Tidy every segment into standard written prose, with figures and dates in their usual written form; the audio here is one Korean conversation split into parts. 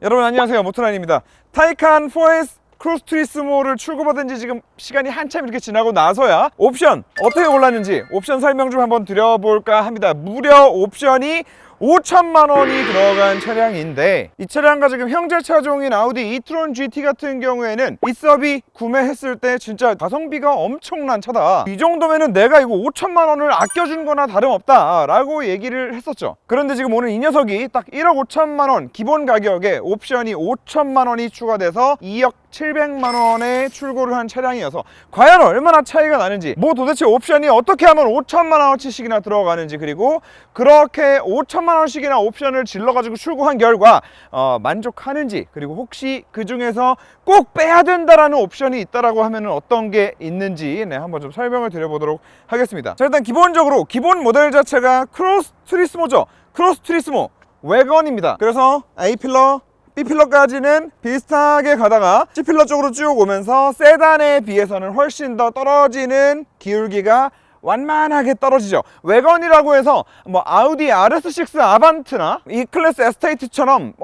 여러분 안녕하세요, 모토란입니다. 타이칸 4S 크루즈 투리스모를 출고받은 지 지금 시간이 한참 이렇게 지나고 나서야 옵션 어떻게 골랐는지 옵션 설명 좀 한번 드려볼까 합니다. 무려 옵션이 5천만 원이 들어간 차량인데, 이 차량과 지금 형제 차종인 아우디 e-tron GT 같은 경우에는 이 서비 구매했을 때 진짜 가성비가 엄청난 차다, 이 정도면은 내가 이거 5천만 원을 아껴준 거나 다름없다 라고 얘기를 했었죠. 그런데 지금 오늘 이 녀석이 딱 1억 5천만 원 기본 가격에 옵션이 5천만 원이 추가돼서 2억 700만 원에 출고를 한 차량이어서 과연 얼마나 차이가 나는지, 뭐 도대체 옵션이 어떻게 하면 5천만 원어치씩이나 들어가는지, 그리고 그렇게 5천만 원씩이나 옵션을 질러가지고 출고한 결과 만족하는지, 그리고 혹시 그 중에서 꼭 빼야 된다라는 옵션이 있다라고 하면 어떤 게 있는지 한번 좀 설명을 드려보도록 하겠습니다. 자, 일단 기본적으로 기본 모델 자체가 크루즈 투리스모죠. 크루즈 투리스모 외건입니다. 그래서 A필러 B필러까지는 비슷하게 가다가 C필러 쪽으로 쭉 오면서 세단에 비해서는 훨씬 더 떨어지는 기울기가 완만하게 떨어지죠. 외건이라고 해서 뭐 아우디 RS6 아반트나 E클래스 에스테이트처럼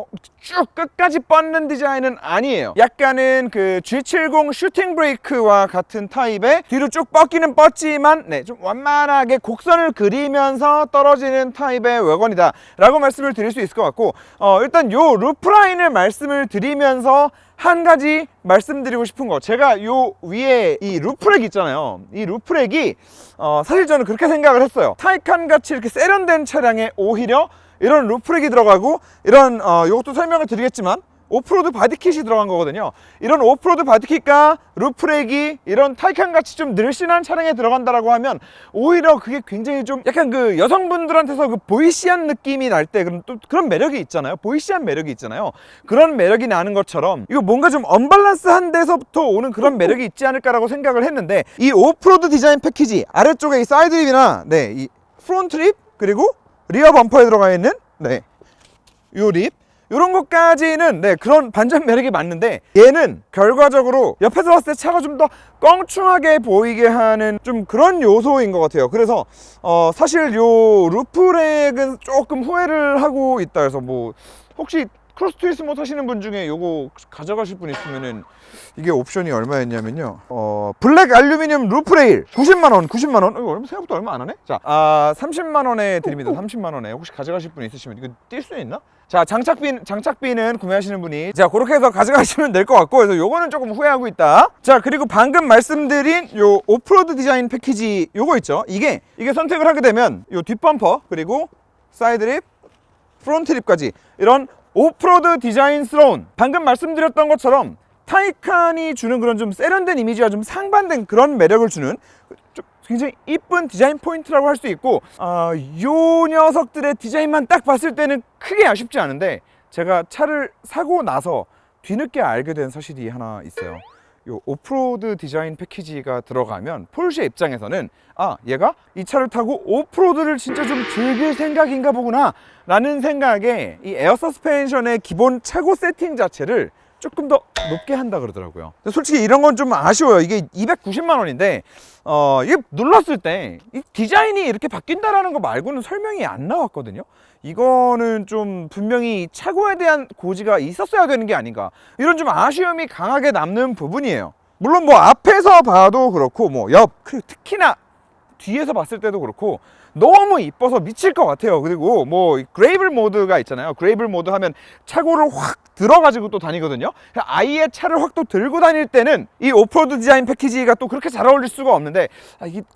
쭉 끝까지 뻗는 디자인은 아니에요. 약간은 그 G70 슈팅 브레이크와 같은 타입의 뒤로 쭉 뻗기는 뻗지만 좀 완만하게 곡선을 그리면서 떨어지는 타입의 외건이다 라고 말씀을 드릴 수 있을 것 같고, 일단 요 루프라인을 말씀을 드리면서 한 가지 말씀드리고 싶은 거, 제가 요 위에 이 루프렉 있잖아요. 이 루프렉이 사실 저는 그렇게 생각을 했어요. 타이칸 같이 이렇게 세련된 차량에 오히려 이런 루프렉이 들어가고, 이런 요것도 설명을 드리겠지만 오프로드 바디킷이 들어간 거거든요. 이런 오프로드 바디킷과 루프렉이 이런 타이칸 같이 좀 늘씬한 차량에 들어간다라고 하면 오히려 그게 굉장히 좀 약간 그 여성분들한테서 그 보이시한 느낌이 날 때 그런 매력이 있잖아요. 보이시한 매력이 있잖아요. 그런 매력이 나는 것처럼 이거 뭔가 좀 언밸런스한 데서부터 오는 그런 매력이 있지 않을까라고 생각을 했는데, 이 오프로드 디자인 패키지 아래쪽에 이 사이드립이나 이 프론트 립, 그리고 리어 범퍼에 들어가 있는 요 립, 이런 것까지는 그런 반전 매력이 맞는데, 얘는 결과적으로 옆에서 봤을 때 차가 좀 더 껑충하게 보이게 하는 좀 그런 요소인 것 같아요. 그래서 사실 요 루프렉은 조금 후회를 하고 있다 해서, 뭐 혹시 크루즈 투리스모 타시는 분 중에 요거 가져가실 분 있으면은, 이게 옵션이 얼마였냐면요, 블랙 알루미늄 루프레일 90만원. 이거 생각보다 얼마 안 하네? 자, 30만원에 드립니다. 30만원에 혹시 가져가실 분 있으시면, 이거 뛸 수 있나? 자, 장착비는 구매하시는 분이 그렇게 해서 가져가시면 될 것 같고, 그래서 요거는 조금 후회하고 있다. 자, 그리고 방금 말씀드린 요 오프로드 디자인 패키지 요거 있죠. 이게 선택을 하게 되면 요 뒷범퍼, 그리고 사이드립, 프론트립까지 이런 오프로드 디자인스러운, 방금 말씀드렸던 것처럼 타이칸이 주는 그런 좀 세련된 이미지와 좀 상반된 그런 매력을 주는 좀 굉장히 이쁜 디자인 포인트라고 할 수 있고, 요 녀석들의 디자인만 딱 봤을 때는 크게 아쉽지 않은데, 제가 차를 사고 나서 뒤늦게 알게 된 사실이 하나 있어요. 요 오프로드 디자인 패키지가 들어가면 포르쉐 입장에서는 얘가 이 차를 타고 오프로드를 진짜 좀 즐길 생각인가 보구나 라는 생각에 이 에어 서스펜션의 기본 차고 세팅 자체를 조금 더 높게 한다 그러더라고요. 솔직히 이런 건 좀 아쉬워요. 이게 290만 원인데 이게 눌렀을 때 이 디자인이 이렇게 바뀐다라는 거 말고는 설명이 안 나왔거든요. 이거는 좀 분명히 차고에 대한 고지가 있었어야 되는 게 아닌가, 이런 좀 아쉬움이 강하게 남는 부분이에요. 물론 뭐 앞에서 봐도 그렇고, 뭐 그리고 특히나 뒤에서 봤을 때도 그렇고 너무 이뻐서 미칠 것 같아요. 그리고 뭐 그레이블 모드가 있잖아요. 그레이블 모드 하면 차고를 확 들어가지고 또 다니거든요. 아예 차를 확 또 들고 다닐 때는 이 오프로드 디자인 패키지가 또 그렇게 잘 어울릴 수가 없는데,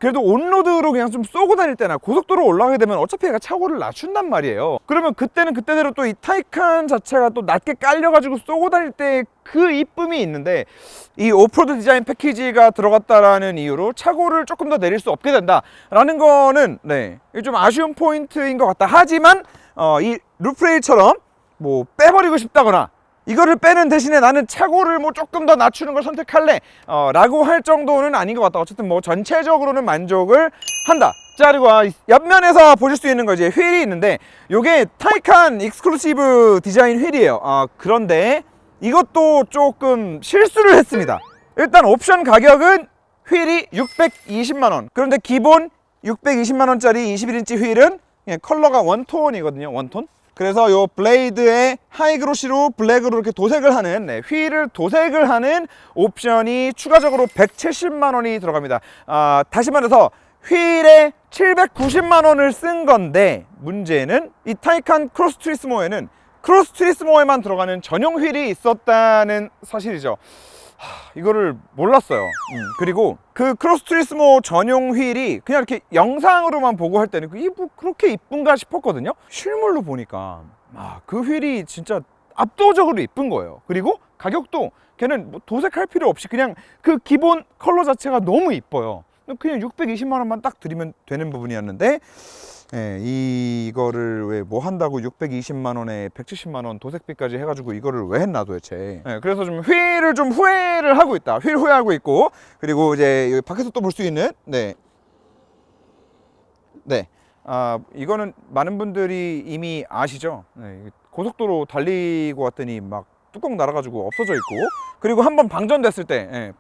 그래도 온로드로 그냥 좀 쏘고 다닐 때나 고속도로 올라가게 되면 어차피 얘가 차고를 낮춘단 말이에요. 그러면 그때는 그때대로 또 이 타이칸 자체가 또 낮게 깔려가지고 쏘고 다닐 때 그 이쁨이 있는데, 이 오프로드 디자인 패키지가 들어갔다라는 이유로 차고를 조금 더 내릴 수 없게 된다라는 거는 좀 아쉬운 포인트인 것 같다. 하지만 이 루프레일처럼 뭐 빼버리고 싶다거나 이거를 빼는 대신에 나는 차고를 뭐 조금 더 낮추는 걸 선택할래 라고 할 정도는 아닌 것 같다. 어쨌든 뭐 전체적으로는 만족을 한다. 자, 그리고 옆면에서 보실 수 있는 거, 이제 휠이 있는데 요게 타이칸 익스클루시브 디자인 휠이에요. 그런데 이것도 조금 실수를 했습니다. 일단 옵션 가격은 휠이 620만원. 그런데 기본 620만원짜리 21인치 휠은 컬러가 원톤이거든요. 원톤. 그래서 요 블레이드에 하이그로시로 블랙으로 이렇게 도색을 하는, 네, 휠을 도색을 하는 옵션이 추가적으로 170만 원이 들어갑니다. 다시 말해서 휠에 790만 원을 쓴 건데, 문제는 이 타이칸 크로스 투리스모에는 크로스 투리스모에만 들어가는 전용 휠이 있었다는 사실이죠. 이거를 몰랐어요. 그리고 그 크로스 투리스모 전용 휠이 그냥 이렇게 영상으로만 보고 할 때는 이게 뭐 그렇게 이쁜가 싶었거든요. 실물로 보니까 그 휠이 진짜 압도적으로 이쁜 거예요. 그리고 가격도 걔는 뭐 도색할 필요 없이 그냥 그 기본 컬러 자체가 너무 이뻐요. 그냥 620만 원만 딱 드리면 되는 부분이었는데, 예, 이거를 왜 뭐 한다고 620만 원에 170만 원 도색비까지 해가지고 이거를 왜 했나 도대체. 예, 그래서 좀 휠을 좀 후회를 하고 있다. 휠 후회하고 있고, 그리고 이제 여기 밖에서 또 볼 수 있는, 네, 이거는 많은 분들이 이미 아시죠. 네, 고속도로 달리고 왔더니 막 뚜껑 날아가지고 없어져 있고, 그리고 한번 방전됐을 때,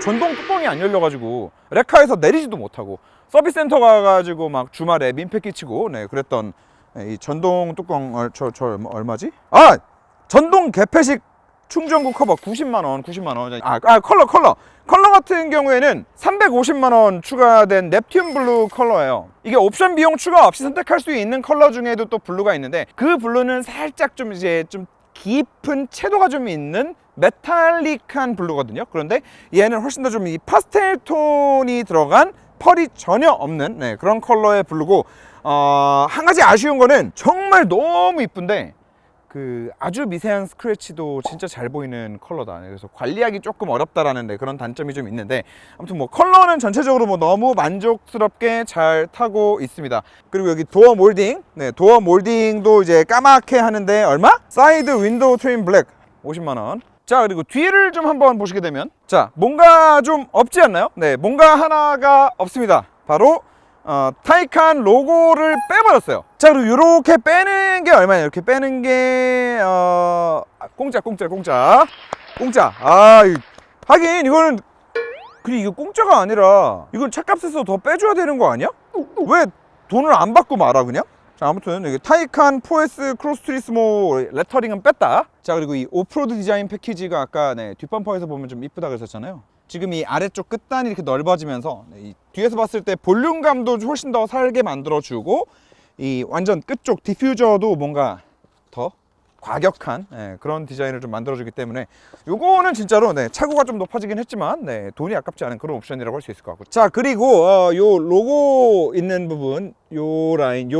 전동 뚜껑이 안 열려가지고 레카에서 내리지도 못하고 서비스 센터 가가지고 막 주말에 민폐 끼치고, 네, 그랬던, 이 전동 뚜껑 얼마지? 전동 개폐식 충전구 커버 90만 원. 컬러 같은 경우에는 350만 원 추가된 넵튠 블루 컬러예요. 이게 옵션 비용 추가 없이 선택할 수 있는 컬러 중에도 또 블루가 있는데, 그 블루는 살짝 좀 이제 좀 깊은 채도가 좀 있는 메탈릭한 블루거든요. 그런데 얘는 훨씬 더 좀 이 파스텔 톤이 들어간 펄이 전혀 없는, 네, 그런 컬러의 블루고, 한 가지 아쉬운 거는 정말 너무 이쁜데 그 아주 미세한 스크래치도 진짜 잘 보이는 컬러다. 그래서 관리하기 조금 어렵다라는, 네, 그런 단점이 좀 있는데, 아무튼 뭐 컬러는 전체적으로 뭐 너무 만족스럽게 잘 타고 있습니다. 그리고 여기 도어 몰딩, 네, 도어 몰딩도 이제 까맣게 하는데 얼마? 사이드 윈도우 트림 블랙 50만 원. 자, 그리고 뒤를 좀 한번 보시게 되면, 자, 뭔가 좀 없지 않나요? 네, 뭔가 하나가 없습니다. 바로 타이칸 로고를 빼버렸어요. 자, 그리고 이렇게 빼는 게 얼마냐? 이렇게 빼는 게 공짜. 하긴 이거는, 그리고 이거 공짜가 아니라 이건 차값에서 더 빼줘야 되는 거 아니야? 왜 돈을 안 받고 말아 그냥? 자, 아무튼 이게 타이칸 4S 크로스 투리스모 레터링은 뺐다. 자, 그리고 이 오프로드 디자인 패키지가 아까, 네, 뒷범퍼에서 보면 좀 이쁘다 그랬었잖아요. 지금 이 아래쪽 끝단이 이렇게 넓어지면서, 네, 이 뒤에서 봤을 때 볼륨감도 훨씬 더 살게 만들어주고, 이 완전 끝쪽 디퓨저도 뭔가 더 과격한, 네, 그런 디자인을 좀 만들어주기 때문에 요거는 진짜로, 네, 차고가 좀 높아지긴 했지만, 네, 돈이 아깝지 않은 그런 옵션이라고 할 수 있을 것 같고. 자, 그리고 요 로고 있는 부분, 요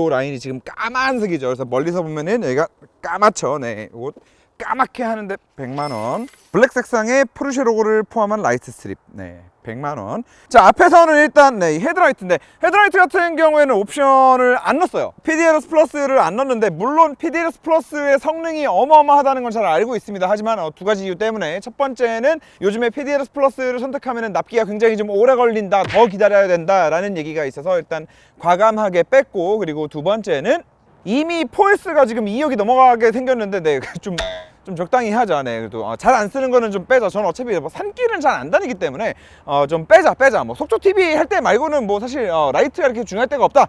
라인이 지금 까만색이죠. 그래서 멀리서 보면은 여기가 까맣죠. 네, 요거 까맣게 하는데 100만 원. 블랙 색상의 포르쉐 로고를 포함한 라이트 스트립, 네, 100만 원. 자, 앞에서는 일단, 네, 헤드라이트인데, 헤드라이트 같은 경우에는 옵션을 안 넣었어요. PDLS 플러스를 안 넣었는데, 물론 PDLS 플러스의 성능이 어마어마하다는 건 잘 알고 있습니다. 하지만 두 가지 이유 때문에, 첫 번째는 요즘에 PDLS 플러스를 선택하면 납기가 굉장히 좀 오래 걸린다, 더 기다려야 된다 라는 얘기가 있어서 일단 과감하게 뺐고, 그리고 두 번째는 이미 4S가 지금 2억이 넘어가게 생겼는데, 네, 좀 적당히 하자. 네, 그래도 잘 안 쓰는 거는 좀 빼자. 저는 어차피 뭐 산길은 잘 안 다니기 때문에 좀 빼자. 뭐 속초 TV 할 때 말고는 뭐 사실 라이트가 이렇게 중요할 때가 없다.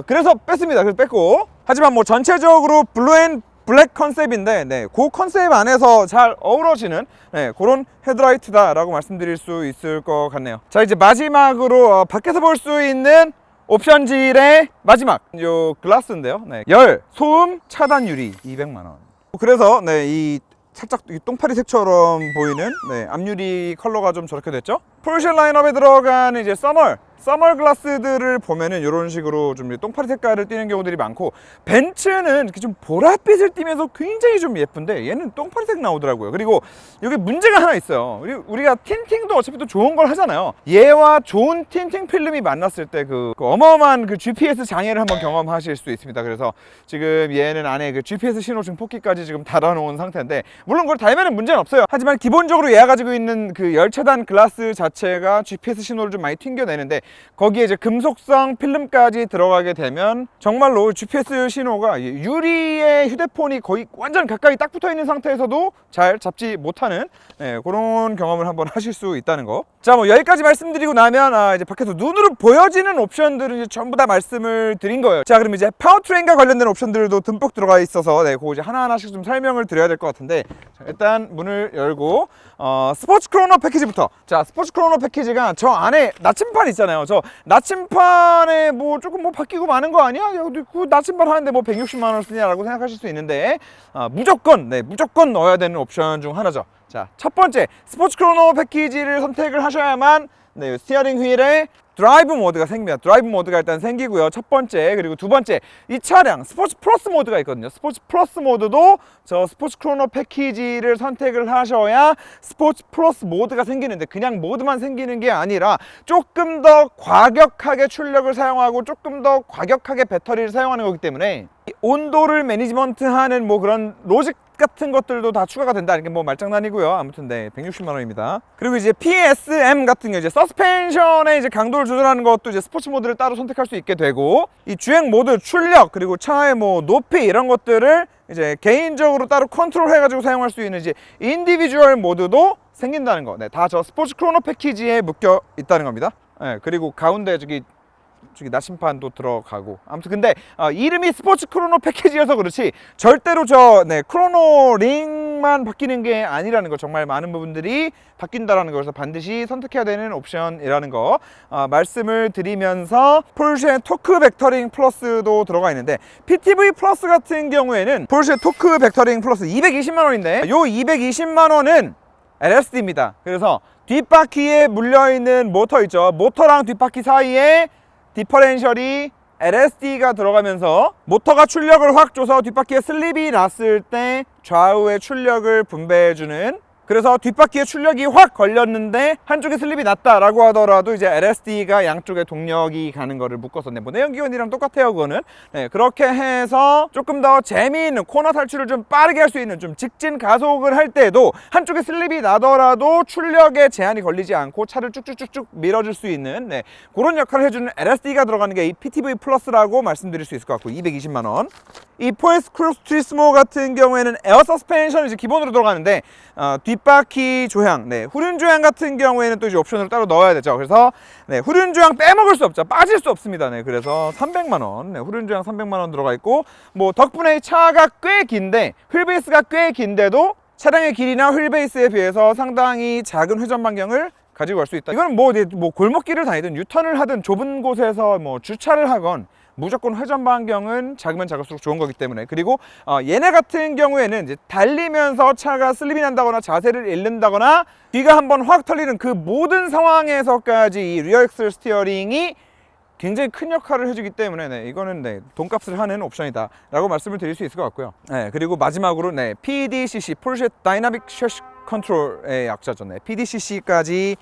그래서 뺐습니다. 그래서 뺐고, 하지만 뭐 전체적으로 블루 앤 블랙 컨셉인데, 네, 그 컨셉 안에서 잘 어우러지는, 네, 그런 헤드라이트다라고 말씀드릴 수 있을 것 같네요. 자, 이제 마지막으로 밖에서 볼 수 있는 옵션질의 마지막, 요 글라스인데요. 네, 열 소음 차단 유리 200만 원. 그래서, 네, 이 살짝 똥파리색처럼 보이는, 네, 앞유리 컬러가 좀 저렇게 됐죠. 포르쉐 라인업에 들어가는 이제 서머 글라스들을 보면은 이런 식으로 좀 똥파리 색깔을 띠는 경우들이 많고, 벤츠는 이렇게 좀 보랏빛을 띠면서 굉장히 좀 예쁜데 얘는 똥파리색 나오더라고요. 그리고 여기 문제가 하나 있어요. 우리가 틴팅도 어차피 또 좋은 걸 하잖아요. 얘와 좋은 틴팅 필름이 만났을 때 그 어마어마한 그 GPS 장애를 한번 경험하실 수 있습니다. 그래서 지금 얘는 안에 그 GPS 신호 증폭기까지 지금 달아놓은 상태인데, 물론 그걸 달면은 문제는 없어요. 하지만 기본적으로 얘가 가지고 있는 그 열차단 글라스 자체가 GPS 신호를 좀 많이 튕겨내는데, 거기에 이제 금속성 필름까지 들어가게 되면 정말로 GPS 신호가 유리에 휴대폰이 거의 완전 가까이 딱 붙어 있는 상태에서도 잘 잡지 못하는 그런 경험을 한번 하실 수 있다는 거. 자, 뭐 여기까지 말씀드리고 나면 이제 밖에서 눈으로 보여지는 옵션들은 이제 전부 다 말씀을 드린 거예요. 자, 그럼 이제 파워트레인과 관련된 옵션들도 듬뿍 들어가 있어서 그거 이제 하나하나씩 좀 설명을 드려야 될 것 같은데, 자, 일단 문을 열고 스포츠 크로노 패키지부터. 자, 스포츠 크로노 패키지가 저 안에 나침판 있잖아요. 저 나침판에 뭐 조금 뭐 바뀌고 마는 거 아니야? 그 나침판 하는데 뭐 160만 원 쓰냐라고 생각하실 수 있는데, 무조건 넣어야 되는 옵션 중 하나죠. 자, 첫 번째 스포츠 크로노 패키지를 선택을 하셔야만 스티어링 휠에 드라이브 모드가 생깁니다. 드라이브 모드가 일단 생기고요. 첫 번째. 그리고 두 번째, 이 차량 스포츠 플러스 모드가 있거든요. 스포츠 플러스 모드도 저 스포츠 크로노 패키지를 선택을 하셔야 스포츠 플러스 모드가 생기는데, 그냥 모드만 생기는 게 아니라 조금 더 과격하게 출력을 사용하고 조금 더 과격하게 배터리를 사용하는 거기 때문에 온도를 매니지먼트하는 뭐 그런 로직 같은 것들도 다 추가가 된다. 이게 뭐 말장난이고요. 아무튼 160만 원입니다. 그리고 이제 PSM 같은 경우 이제 서스펜션의 이제 강도를 조절하는 것도 이제 스포츠 모드를 따로 선택할 수 있게 되고, 이 주행 모드, 출력, 그리고 차의 뭐 높이 이런 것들을 이제 개인적으로 따로 컨트롤 해가지고 사용할 수 있는 이제 인디비주얼 모드도 생긴다는 거. 다 저 스포츠 크로노 패키지에 묶여 있다는 겁니다. 그리고 가운데 저기 나침판도 들어가고, 아무튼 근데 이름이 스포츠 크로노 패키지여서 그렇지 절대로 저 크로노 링만 바뀌는 게 아니라는 거, 정말 많은 부분들이 바뀐다라는 것을 반드시 선택해야 되는 옵션이라는 거 말씀을 드리면서, 포르쉐 토크 벡터링 플러스도 들어가 있는데, PTV 플러스 같은 경우에는 포르쉐 토크 벡터링 플러스 220만 원인데 요 220만 원은 LSD입니다. 그래서 뒷바퀴에 물려있는 모터 있죠. 모터랑 뒷바퀴 사이에 디퍼렌셜이 LSD가 들어가면서 모터가 출력을 확 줘서 뒷바퀴에 슬립이 났을 때 좌우의 출력을 분배해주는, 그래서 뒷바퀴에 출력이 확 걸렸는데 한쪽에 슬립이 났다라고 하더라도 이제 LSD가 양쪽에 동력이 가는 거를 묶어서 뭐 내연기관이랑 똑같아요. 그거는 그렇게 해서 조금 더 재미있는 코너 탈출을 좀 빠르게 할 수 있는, 좀 직진 가속을 할 때도 한쪽에 슬립이 나더라도 출력에 제한이 걸리지 않고 차를 쭉쭉쭉쭉 밀어줄 수 있는 그런 역할을 해주는 LSD가 들어가는 게 이 PTV 플러스라고 말씀드릴 수 있을 것 같고, 220만 원. 이 포에스 크로스 트리스모 같은 경우에는 에어 서스펜션이 이제 기본으로 들어가는데, 뒷바퀴 조향, 후륜 조향 같은 경우에는 또 이제 옵션으로 따로 넣어야 되죠. 그래서 후륜 조향 빼먹을 수 없죠. 빠질 수 없습니다. 그래서 300만 원, 후륜 조향 300만 원 들어가 있고, 뭐 덕분에 이 차가 꽤 긴데, 휠베이스가 꽤 긴데도 차량의 길이나 휠베이스에 비해서 상당히 작은 회전 반경을 가지고 갈 수 있다. 이거는 뭐 골목길을 다니든 유턴을 하든 좁은 곳에서 뭐 주차를 하건 무조건 회전 반경은 작으면 작을수록 좋은 거기 때문에. 그리고 얘네 같은 경우에는 이제 달리면서 차가 슬립이 난다거나 자세를 잃는다거나 뒤가 한번 확 털리는 그 모든 상황에서까지 이 리어 엑셀 스티어링이 굉장히 큰 역할을 해주기 때문에 이거는 돈값을 하는 옵션이다 라고 말씀을 드릴 수 있을 것 같고요. 그리고 마지막으로 PDCC, 포르쉐 다이나믹 셰시 컨트롤의 약자죠. PDCC까지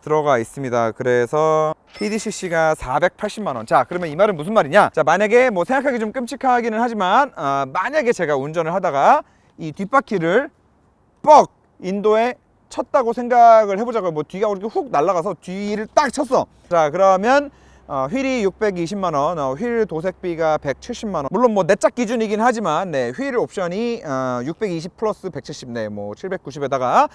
들어가 있습니다. 그래서 PDCC가 480만 원. 자, 그러면 이 말은 무슨 말이냐? 자, 만약에 뭐 생각하기 좀 끔찍하기는 하지만 만약에 제가 운전을 하다가 이 뒷바퀴를 뻑 인도에 쳤다고 생각을 해보자고요. 뭐 뒤가 이렇게 훅 날아가서 뒤를 딱 쳤어. 자, 그러면 휠이 620만 원, 휠 도색비가 170만 원. 물론 뭐 내짝 기준이긴 하지만 휠 옵션이 620 플러스 170, 뭐 790에다가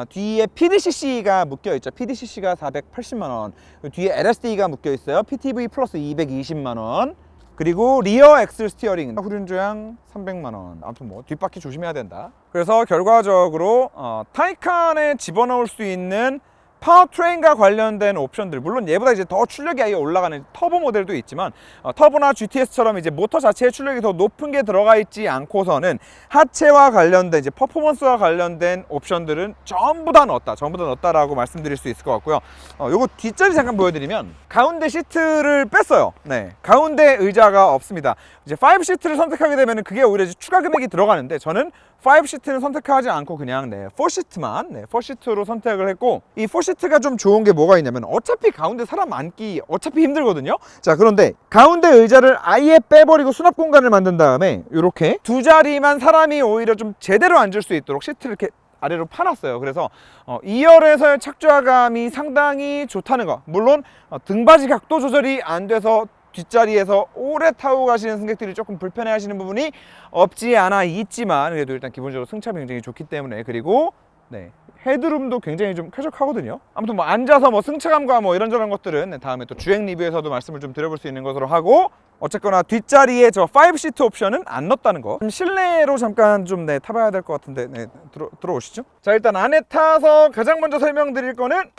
뒤에 PDCC가 묶여 있죠. PDCC가 480만 원. 뒤에 LSD가 묶여 있어요. PTV 플러스 220만 원. 그리고 리어 엑셀 스티어링, 후륜 조향 300만 원. 아무튼 뭐 뒷바퀴 조심해야 된다. 그래서 결과적으로 타이칸에 집어넣을 수 있는 파워트레인과 관련된 옵션들, 물론 얘보다 이제 더 출력이 아예 올라가는 터보 모델도 있지만 터보나 GTS처럼 이제 모터 자체의 출력이 더 높은 게 들어가 있지 않고서는 하체와 관련된 이제 퍼포먼스와 관련된 옵션들은 전부 다 넣었다라고 말씀드릴 수 있을 것 같고요. 요거 뒷자리 잠깐 보여드리면 가운데 시트를 뺐어요. 가운데 의자가 없습니다. 이제 5시트를 선택하게 되면 그게 오히려 이제 추가 금액이 들어가는데, 저는 5시트는 선택하지 않고 그냥 4시트만 4시트로 선택을 했고, 이 4시트가 좀 좋은 게 뭐가 있냐면 어차피 가운데 사람 앉기 어차피 힘들거든요. 자, 그런데 가운데 의자를 아예 빼버리고 수납 공간을 만든 다음에 이렇게 두 자리만 사람이 오히려 좀 제대로 앉을 수 있도록 시트를 이렇게 아래로 파놨어요. 그래서 2열에서의 착좌감이 상당히 좋다는 거. 물론 등받이 각도 조절이 안 돼서 뒷자리에서 오래 타고 가시는 승객들이 조금 불편해 하시는 부분이 없지 않아 있지만, 그래도 일단 기본적으로 승차감이 굉장히 좋기 때문에, 그리고 네, 헤드룸도 굉장히 좀 쾌적하거든요. 아무튼 뭐 앉아서 뭐 승차감과 뭐 이런저런 것들은 네, 다음에 또 주행 리뷰에서도 말씀을 좀 드려볼 수 있는 것으로 하고, 어쨌거나 뒷자리에 저 5시트 옵션은 안 넣었다는 거. 실내로 잠깐 좀 네, 타봐야 될 것 같은데 네, 들어오시죠. 자, 일단 안에 타서 가장 먼저 설명드릴 거는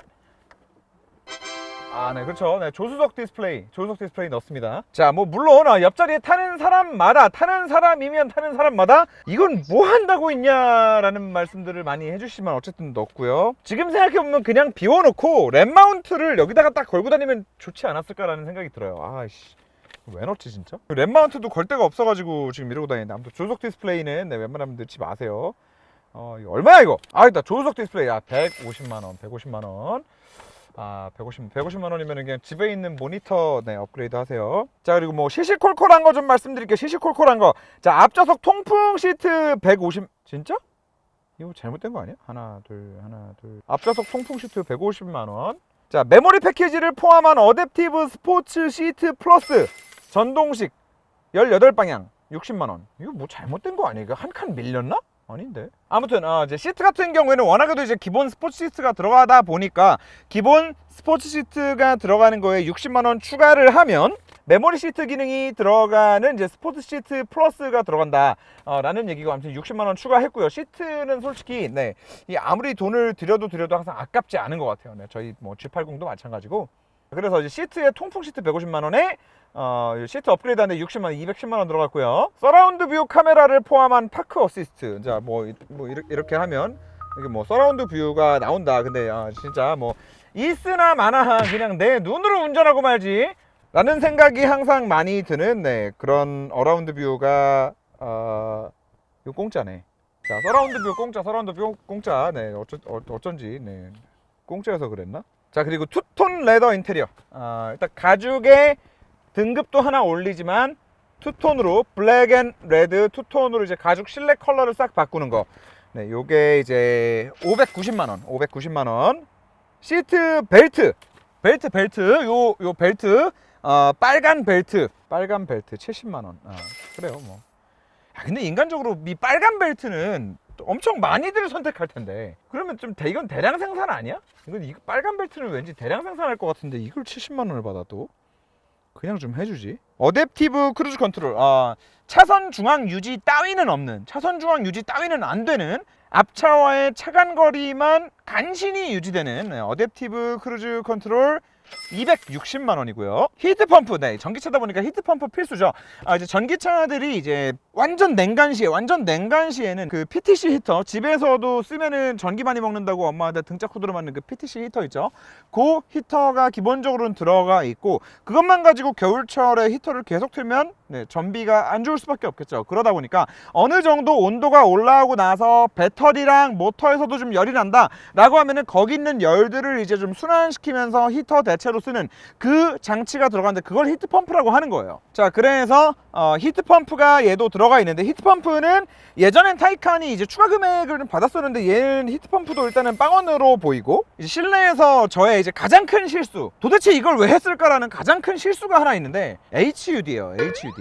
네, 그렇죠. 네, 조수석 디스플레이 넣습니다. 자, 뭐 물론 옆자리에 타는 사람마다, 타는 사람이면 타는 사람마다 이건 뭐 한다고 있냐라는 말씀들을 많이 해주시면 어쨌든 넣었고요. 지금 생각해보면 그냥 비워놓고 램 마운트를 여기다가 딱 걸고 다니면 좋지 않았을까라는 생각이 들어요. 아이씨, 왜 넣지 진짜? 램 마운트도 걸 데가 없어가지고 지금 이러고 다니는데, 아무튼 조수석 디스플레이는 네, 웬만하면 넣지 마세요. 이거 얼마야 이거? 일단 조수석 디스플레이 150만원. 150만 원이면 그냥 집에 있는 모니터 네, 업그레이드 하세요. 자, 그리고 뭐 시시콜콜한 거 좀 말씀드릴게요. 시시콜콜한 거. 자, 앞좌석 통풍 시트 150. 진짜? 이거 잘못된 거 아니야? 하나 둘. 앞좌석 통풍 시트 150만 원. 자, 메모리 패키지를 포함한 어댑티브 스포츠 시트 플러스 전동식 18방향 60만 원. 이거 뭐 잘못된 거 아니야? 이거 한 칸 밀렸나? 아닌데. 아무튼 이제 시트 같은 경우에는 워낙에도 이제 기본 스포츠 시트가 들어가다 보니까 기본 스포츠 시트가 들어가는 거에 60만 원 추가를 하면 메모리 시트 기능이 들어가는 이제 스포츠 시트 플러스가 들어간다 라는 얘기고, 아무튼 60만 원 추가했고요. 시트는 솔직히 네, 이 아무리 돈을 들여도 항상 아깝지 않은 것 같아요. 네, 저희 뭐 G80도 마찬가지고. 그래서 이제 시트에 통풍 시트 150만 원에 시트 업그레이드 하는데 60만 원, 210만 원 들어갔고요. 서라운드 뷰 카메라를 포함한 파크 어시스트. 자, 뭐 이렇게 하면 이게 뭐 서라운드 뷰가 나온다. 근데 진짜 뭐 있으나 마나 그냥 내 눈으로 운전하고 말지 라는 생각이 항상 많이 드는 네, 그런 어라운드 뷰가 이거 공짜네. 자, 서라운드 뷰 공짜, 서라운드 뷰 공짜. 네, 어쩐지 네, 공짜여서 그랬나? 자, 그리고 투톤 레더 인테리어. 일단 가죽의 등급도 하나 올리지만 투톤으로, 블랙 앤 레드 투톤으로 이제 가죽 실내 컬러를 싹 바꾸는 거. 네, 요게 이제 590만 원. 시트 벨트. 요 벨트. 빨간 벨트 70만 원. 그래요, 뭐. 근데 인간적으로 이 빨간 벨트는 엄청 많이들 선택할 텐데, 그러면 좀 이건 대량 생산 아니야? 이거 빨간 벨트는 왠지 대량 생산할 것 같은데 이걸 70만 원을 받아도 그냥 좀 해주지. 어댑티브 크루즈 컨트롤. 차선 중앙 유지 따위는 없는, 차선 중앙 유지 따위는 안 되는, 앞차와의 차간 거리만 간신히 유지되는 어댑티브 크루즈 컨트롤 260만 원이고요. 히트펌프, 네, 전기차다 보니까 히트펌프 필수죠. 이제 전기차들이 이제 완전 냉간 시에는 그 PTC 히터, 집에서도 쓰면은 전기 많이 먹는다고 엄마한테 등짝 후드로 맞는 그 PTC 히터 있죠. 그 히터가 기본적으로는 들어가 있고, 그것만 가지고 겨울철에 히터를 계속 틀면 네, 전비가 안 좋을 수밖에 없겠죠. 그러다 보니까 어느 정도 온도가 올라오고 나서 배터리랑 모터에서도 좀 열이 난다 라고 하면은 거기 있는 열들을 이제 좀 순환시키면서 히터 대체로 쓰는 그 장치가 들어가는데, 그걸 히트펌프라고 하는 거예요. 자, 그래서 히트펌프가 얘도 들어가 있는데, 히트펌프는 예전엔 타이칸이 이제 추가 금액을 좀 받았었는데, 얘는 히트펌프도 일단은 빵원으로 보이고, 이제 실내에서 저의 이제 가장 큰 실수, 도대체 이걸 왜 했을까라는 가장 큰 실수가 하나 있는데 HUD예요. HUD.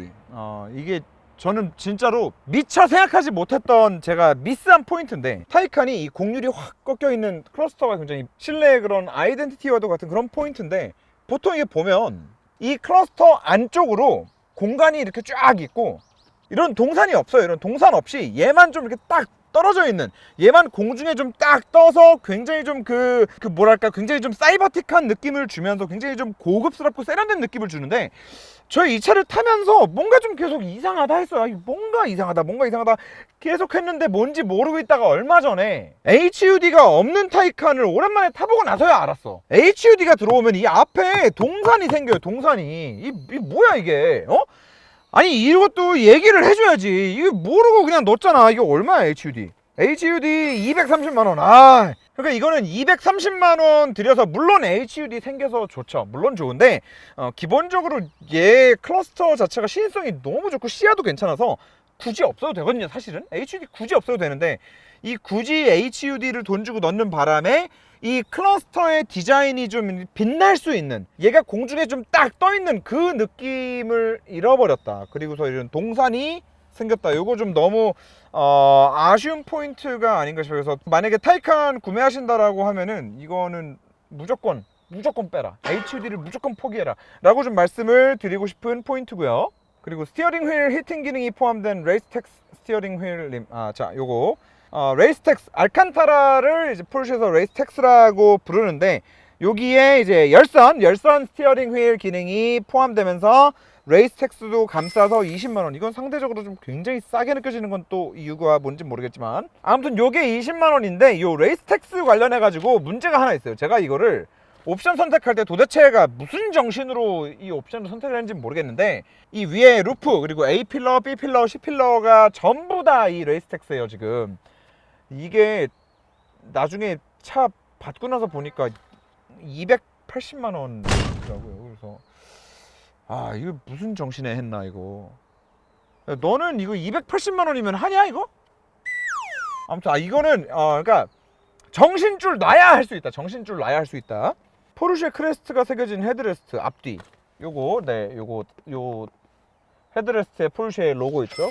이게 저는 진짜로 미처 생각하지 못했던 제가 미스한 포인트인데, 타이칸이 이 곡률이 확 꺾여 있는 클러스터가 굉장히 실내의 그런 아이덴티티와도 같은 그런 포인트인데, 보통 이게 보면 이 클러스터 안쪽으로 공간이 이렇게 쫙 있고 이런 동산이 없어요. 이런 동산 없이 얘만 좀 이렇게 딱 떨어져 있는, 얘만 공중에 좀 딱 떠서 굉장히 좀 뭐랄까, 굉장히 좀 사이버틱한 느낌을 주면서 굉장히 좀 고급스럽고 세련된 느낌을 주는데, 저희 이 차를 타면서 뭔가 좀 계속 이상하다 했어요. 뭔가 이상하다 계속 했는데 뭔지 모르고 있다가 얼마 전에 HUD가 없는 타이칸을 오랜만에 타보고 나서야 알았어. HUD가 들어오면 이 앞에 동산이 생겨요. 동산이. 이 뭐야 이게? 아니, 이것도 얘기를 해줘야지. 이거 모르고 그냥 넣었잖아. 이게 얼마야 HUD? HUD 230만 원. 그러니까 이거는 230만 원 들여서, 물론 HUD 생겨서 좋죠. 물론 좋은데 기본적으로 얘 클러스터 자체가 시인성이 너무 좋고 시야도 괜찮아서 굳이 없어도 되거든요. 사실은 HUD 굳이 없어도 되는데, 이 굳이 HUD를 돈 주고 넣는 바람에 이 클러스터의 디자인이 좀 빛날 수 있는, 얘가 공중에 좀 딱 떠있는 그 느낌을 잃어버렸다. 그리고서 이런 동산이 생겼다. 요거 좀 너무 아쉬운 포인트가 아닌가 싶어요. 그래서 만약에 타이칸 구매하신다라고 하면은 이거는 무조건 빼라. HUD를 무조건 포기해라 라고 좀 말씀을 드리고 싶은 포인트고요. 그리고 스티어링 휠 히팅 기능이 포함된 레이스텍스 스티어링 휠 자, 요거 레이스텍스 알칸타라를 이제 포르쉐에서 레이스텍스라고 부르는데, 여기에 이제 열선 스티어링 휠 기능이 포함되면서 레이스텍스도 감싸서 20만원. 이건 상대적으로 좀 굉장히 싸게 느껴지는 건 또 이유가 뭔지 모르겠지만, 아무튼 요게 20만원인데 요 레이스텍스 관련해 가지고 문제가 하나 있어요. 제가 이거를 옵션 선택할 때 도대체가 무슨 정신으로 이 옵션을 선택을 했는지 모르겠는데, 이 위에 루프 그리고 A필러, B필러, C필러가 전부 다 이 레이스텍스예요. 지금 이게 나중에 차 받고 나서 보니까 280만원이더라고요. 그래서 이거 무슨 정신에 했나 이거. 야, 너는 이거 280만원이면 하냐 이거? 아무튼 이거는 그러니까 정신줄 놔야 할 수 있다. 정신줄 놔야 할 수 있다. 포르쉐 크레스트가 새겨진 헤드레스트 앞뒤, 요거 요 헤드레스트에 포르쉐 로고 있죠.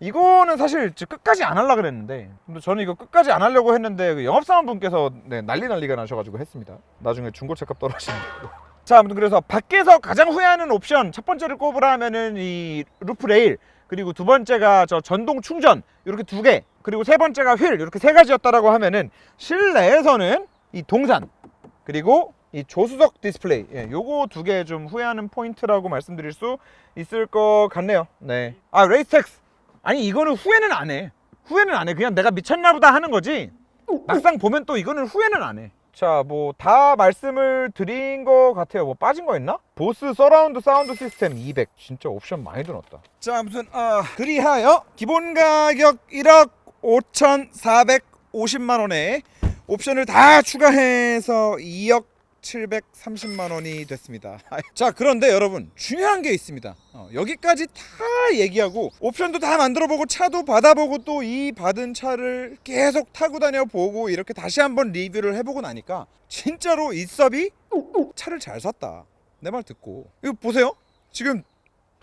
이거는 사실 끝까지 안 하려고 그랬는데, 근데 저는 이거 끝까지 안 하려고 했는데 영업사원분께서 난리가 나셔가지고 했습니다. 나중에 중고차값 떨어지는 거. 자, 아무튼 그래서 밖에서 가장 후회하는 옵션 첫 번째를 꼽으라 하면은 이 루프 레일, 그리고 두 번째가 저 전동 충전 이렇게 두 개, 그리고 세 번째가 휠, 이렇게 세 가지였다라고 하면은 실내에서는 이 동산 그리고 이 조수석 디스플레이, 요거 두 개 좀 후회하는 포인트라고 말씀드릴 수 있을 것 같네요. 네. 레이스텍스, 아니 이거는 후회는 안 해. 그냥 내가 미쳤나 보다 하는 거지, 막상 보면 또 이거는 후회는 안 해. 자, 뭐 다 말씀을 드린 것 같아요. 뭐 빠진 거 있나? 보스 서라운드 사운드 시스템 200, 진짜 옵션 많이 들었다. 자, 아무튼 그리하여 기본 가격 1억 5,450만원에 옵션을 다 추가해서 2억 730만원이 됐습니다. 자, 그런데 여러분 중요한 게 있습니다. 여기까지 다 얘기하고 옵션도 다 만들어보고 차도 받아보고 또 이 받은 차를 계속 타고 다녀보고 이렇게 다시 한번 리뷰를 해보고 나니까 진짜로 이섭이 차를 잘 샀다. 내 말 듣고 이거 보세요. 지금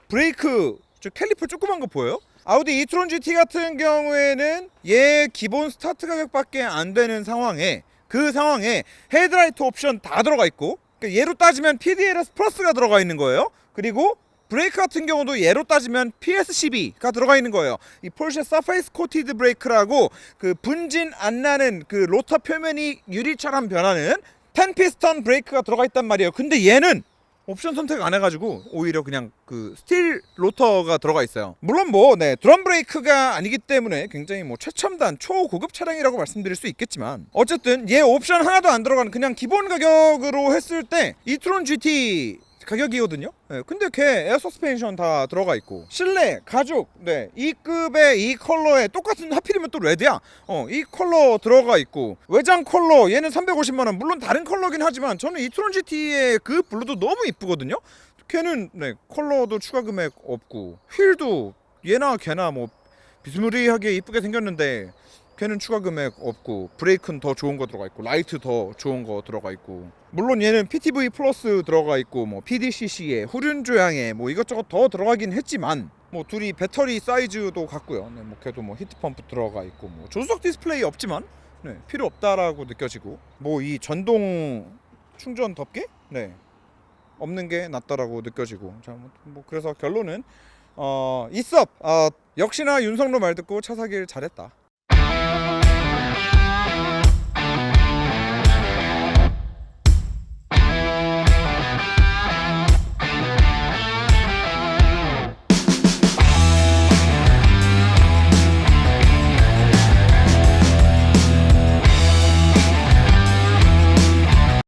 브레이크 저 캘리퍼 조그만 거 보여요? 아우디 이트론 GT 같은 경우에는 얘 기본 스타트 가격밖에 안 되는 상황에, 그 상황에 헤드라이트 옵션 다 들어가 있고, 그러니까 얘로 따지면 PDLS 플러스가 들어가 있는 거예요. 그리고 브레이크 같은 경우도 얘로 따지면 PSCB가 들어가 있는 거예요. 이 포르쉐 서페이스 코티드 브레이크라고 그 분진 안 나는 그 로터 표면이 유리처럼 변하는 10피스턴 브레이크가 들어가 있단 말이에요. 근데 얘는 옵션 선택 안 해가지고 오히려 그냥 그 스틸 로터가 들어가 있어요. 물론 뭐 드럼 브레이크가 아니기 때문에 굉장히 뭐 최첨단 초고급 차량이라고 말씀드릴 수 있겠지만, 어쨌든 얘 옵션 하나도 안 들어가는 그냥 기본 가격으로 했을 때 이트론 GT 가격이거든요. 근데 걔 에어 서스펜션 다 들어가 있고, 실내 가죽 이 급의 이 컬러에 똑같은, 하필이면 또 레드야. 이 컬러 들어가 있고, 외장 컬러 얘는 350만원. 물론 다른 컬러긴 하지만 저는 이트론 GT의 그 블루도 너무 이쁘거든요. 걔는 컬러도 추가 금액 없고, 휠도 얘나 걔나 뭐 비스무리하게 이쁘게 생겼는데 걔는 추가 금액 없고, 브레이크는 더 좋은 거 들어가 있고, 라이트 더 좋은 거 들어가 있고, 물론 얘는 PTV 플러스 들어가 있고, 뭐 PDCC에 후륜 조향에 뭐 이것저것 더 들어가긴 했지만, 뭐 둘이 배터리 사이즈도 같고요. 뭐 걔도 뭐 히트 펌프 들어가 있고, 뭐 조수석 디스플레이 없지만 필요 없다라고 느껴지고, 뭐 이 전동 충전 덮개 없는 게 낫다라고 느껴지고. 자, 뭐 그래서 결론은 이섭 역시나 윤성로 말 듣고 차 사길 잘했다.